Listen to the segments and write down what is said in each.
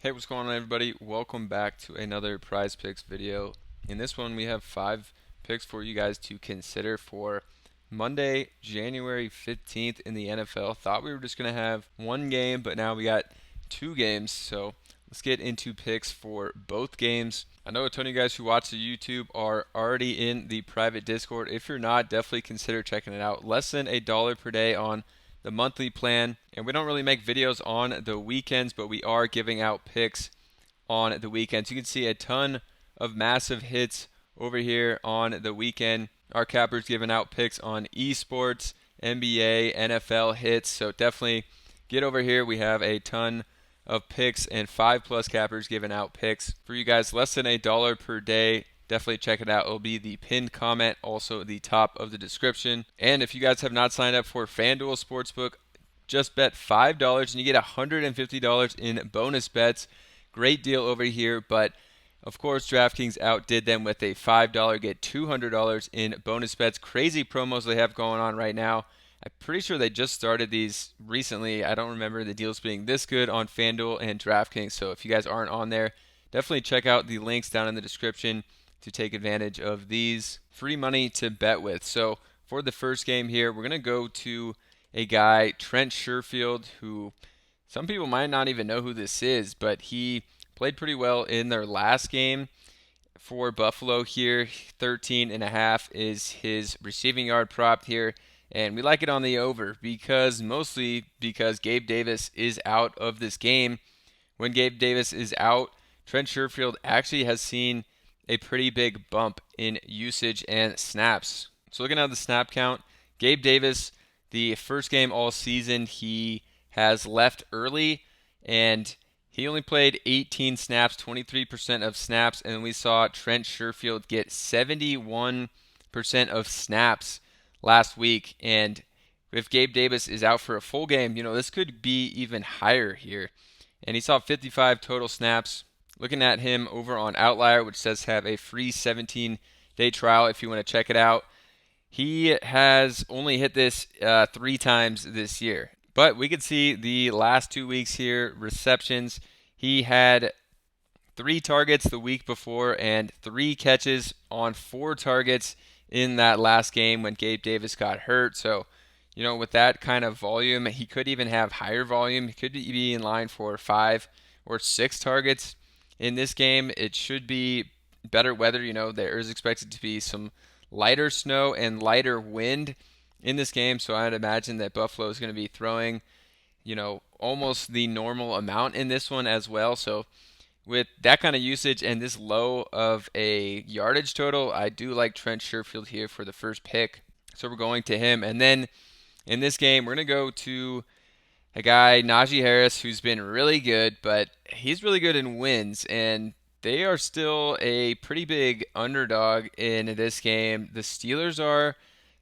Hey, what's going on, everybody? Welcome back to another Prize Picks video. In this one, we have 5 picks for you guys to consider for Monday, January 15th in the NFL. Thought we were just going to have one game, but now we got 2 games. So let's get into picks for both games. I know a ton of you guys who watch the YouTube are already in the private Discord. If you're not, definitely consider checking it out. Less than $1 per day on the monthly plan, and we don't really make videos on the weekends, but we are giving out picks on the weekends. You can see a ton of massive hits over here on the weekend. Our cappers giving out picks on esports, NBA, NFL hits, so definitely get over here. We have a ton of picks and 5+ cappers giving out picks for you guys less than $1 per day. Definitely check it out. It'll be the pinned comment, also at the top of the description. And if you guys have not signed up for FanDuel Sportsbook, just bet $5 and you get $150 in bonus bets. Great deal over here, but of course DraftKings outdid them with a $5 get $200 in bonus bets. Crazy promos they have going on right now. I'm pretty sure they just started these recently. I don't remember the deals being this good on FanDuel and DraftKings. So if you guys aren't on there, definitely check out the links down in the description to take advantage of these free money to bet with. So for the first game here, we're going to go to a guy, Trent Sherfield, who some people might not even know who this is, but he played pretty well in their last game for Buffalo here. 13.5 is his receiving yard prop here. And we like it on the over mostly because Gabe Davis is out of this game. When Gabe Davis is out, Trent Sherfield actually has seen a pretty big bump in usage and snaps. So looking at the snap count, Gabe Davis, the first game all season, he has left early and he only played 18 snaps, 23% of snaps, and we saw Trent Sherfield get 71% of snaps last week. And if Gabe Davis is out for a full game, this could be even higher here. And he saw 55 total snaps. Looking at him over on Outlier, which says have a free 17-day trial if you want to check it out. He has only hit this 3 times this year. But we could see the last 2 weeks here, receptions. He had 3 targets the week before and 3 catches on 4 targets in that last game when Gabe Davis got hurt. So, with that kind of volume, he could even have higher volume. He could be in line for 5 or 6 targets. In this game, it should be better weather. There is expected to be some lighter snow and lighter wind in this game, so I'd imagine that Buffalo is going to be throwing, almost the normal amount in this one as well. So with that kind of usage and this low of a yardage total, I do like Trent Sherfield here for the first pick. So we're going to him. And then in this game, we're going to go to a guy, Naji Harris, who's been really good, but he's really good in wins, and they are still a pretty big underdog in this game. The Steelers are.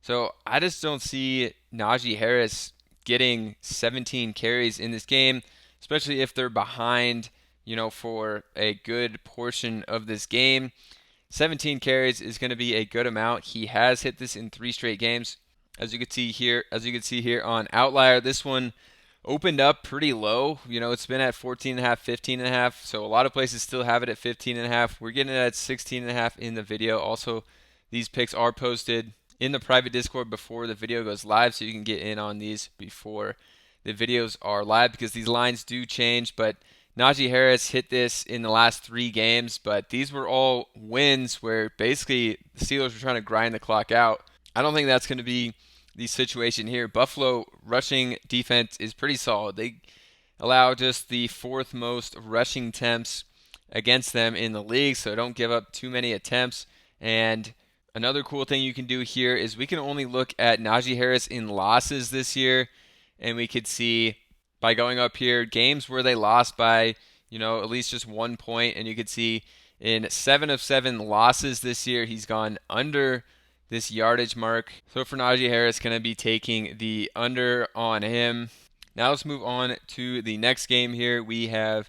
So I just don't see Naji Harris getting 17 carries in this game, especially if they're behind, for a good portion of this game. 17 carries is going to be a good amount. He has hit this in 3 straight games. As you can see here on Outlier, this one opened up pretty low. It's been at 14.5, 15.5. So a lot of places still have it at 15.5. We're getting it at 16.5 in the video. Also, these picks are posted in the private Discord before the video goes live, so you can get in on these before the videos are live because these lines do change. But Naji Harris hit this in the last 3 games, but these were all wins where basically the Steelers were trying to grind the clock out. I don't think that's going to be the situation here. Buffalo rushing defense is pretty solid. They allow just the 4th most rushing attempts against them in the league, so don't give up too many attempts. And another cool thing you can do here is we can only look at Naji Harris in losses this year, and we could see by going up here games where they lost by, at least just 1 point, and you could see in 7 of 7 losses this year, he's gone under this yardage mark. So for Naji Harris, going to be taking the under on him. Now let's move on to the next game here. We have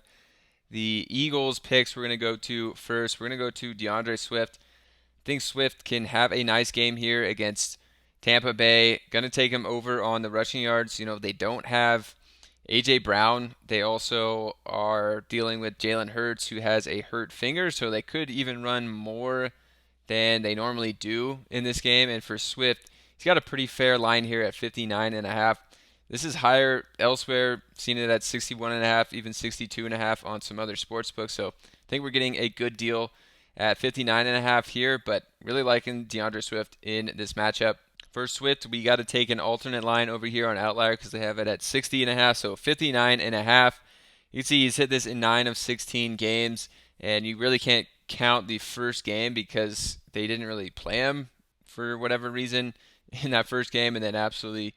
the Eagles picks we're going to go to first. We're going to go to DeAndre Swift. I think Swift can have a nice game here against Tampa Bay. Going to take him over on the rushing yards. They don't have AJ Brown, they also are dealing with Jalen Hurts, who has a hurt finger, so they could even run more than they normally do in this game. And for Swift, he's got a pretty fair line here at 59.5. This is higher elsewhere, seen it at 61.5, even 62.5 on some other sports books. So I think we're getting a good deal at 59.5 here, but really liking DeAndre Swift in this matchup. For Swift, we got to take an alternate line over here on Outlier because they have it at 60.5, so 59.5. You can see he's hit this in 9 of 16 games, and you really can't count the first game because they didn't really play him for whatever reason in that first game, and then absolutely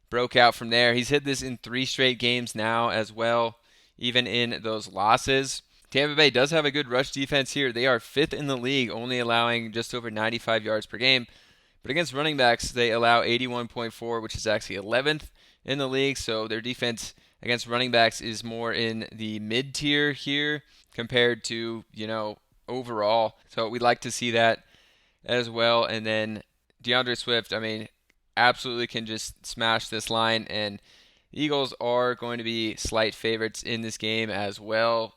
broke out from there. He's hit this in 3 straight games now as well, even in those losses. Tampa Bay does have a good rush defense here. They are 5th in the league, only allowing just over 95 yards per game. But against running backs, they allow 81.4, which is actually 11th in the league. So their defense against running backs is more in the mid-tier here compared to, overall. So we'd like to see that as well. And then DeAndre Swift, absolutely can just smash this line. And the Eagles are going to be slight favorites in this game as well.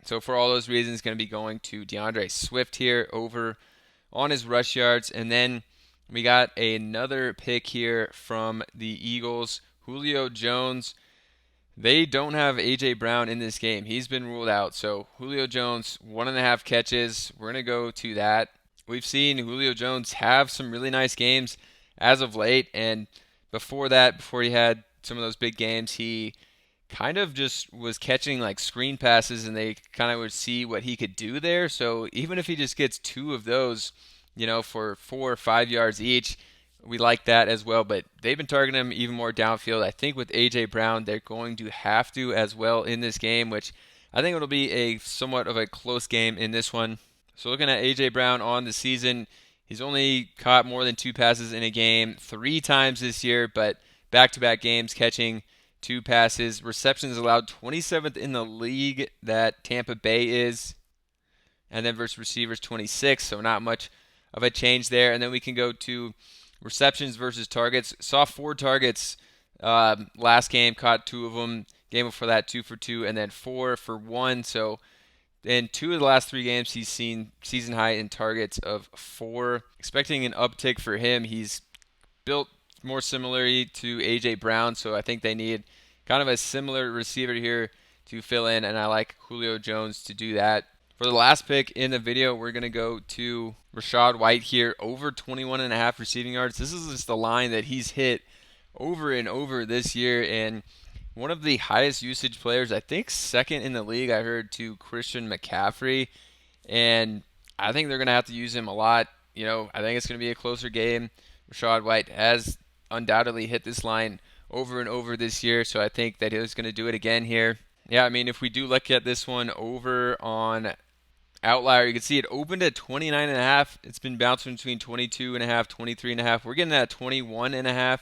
So for all those reasons, going to be going to DeAndre Swift here over on his rush yards. And then we got another pick here from the Eagles, Julio Jones. They don't have A.J. Brown in this game. He's been ruled out. So Julio Jones, 1.5 catches. We're going to go to that. We've seen Julio Jones have some really nice games as of late. And before that, before he had some of those big games, he kind of just was catching like screen passes and they kind of would see what he could do there. So even if he just gets 2 of those, for 4 or 5 yards each, we like that as well. But they've been targeting him even more downfield. I think with A.J. Brown, they're going to have to as well in this game, which I think it'll be a somewhat of a close game in this one. So looking at A.J. Brown on the season, he's only caught more than 2 passes in a game 3 times this year, but back-to-back games catching 2 passes. Receptions allowed 27th in the league that Tampa Bay is. And then versus receivers 26, so not much of a change there. And then we can go to receptions versus targets. Saw 4 targets last game, caught 2 of them. Game before that, 2 for 2, and then 4 for 1. So in 2 of the last 3 games, he's seen season high in targets of 4. Expecting an uptick for him. He's built more similarly to A.J. Brown, so I think they need kind of a similar receiver here to fill in, and I like Julio Jones to do that. For the last pick in the video, we're going to go to Rashad White here, over 21.5 receiving yards. This is just the line that he's hit over and over this year, and one of the highest usage players, I think second in the league, I heard, to Christian McCaffrey, and I think they're going to have to use him a lot. I think it's going to be a closer game. Rashad White has undoubtedly hit this line over and over this year, so I think that he's going to do it again here. Yeah, if we do look at this one over on Outlier, you can see it opened at 29.5. It's been bouncing between 22.5, 23.5. We're getting at 21.5.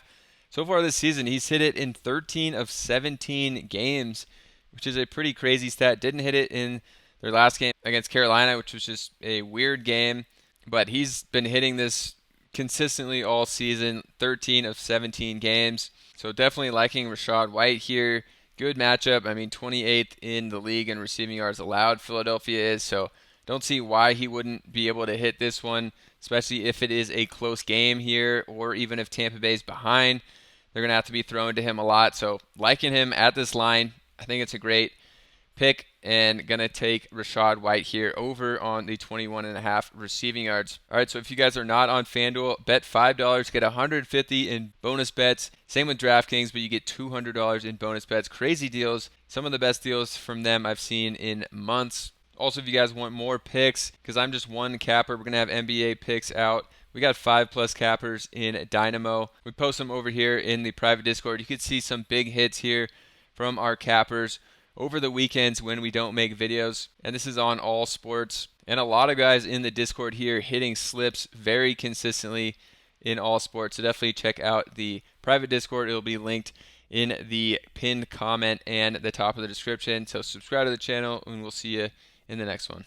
So far this season, he's hit it in 13 of 17 games, which is a pretty crazy stat. Didn't hit it in their last game against Carolina, which was just a weird game. But he's been hitting this consistently all season, 13 of 17 games. So definitely liking Rashad White here. Good matchup. 28th in the league in receiving yards allowed, Philadelphia is. So don't see why he wouldn't be able to hit this one, especially if it is a close game here, or even if Tampa Bay's behind. They're going to have to be thrown to him a lot. So liking him at this line, I think it's a great pick, and going to take Rashad White here over on the 21.5 receiving yards. All right, so if you guys are not on FanDuel, bet $5, get $150 in bonus bets. Same with DraftKings, but you get $200 in bonus bets. Crazy deals. Some of the best deals from them I've seen in months. Also, if you guys want more picks, because I'm just one capper, we're going to have NBA picks out. We got 5+ cappers in Dynamo. We post them over here in the private Discord. You can see some big hits here from our cappers over the weekends when we don't make videos. And this is on all sports. And a lot of guys in the Discord here hitting slips very consistently in all sports. So definitely check out the private Discord. It'll be linked in the pinned comment and the top of the description. So subscribe to the channel, and we'll see you in the next one.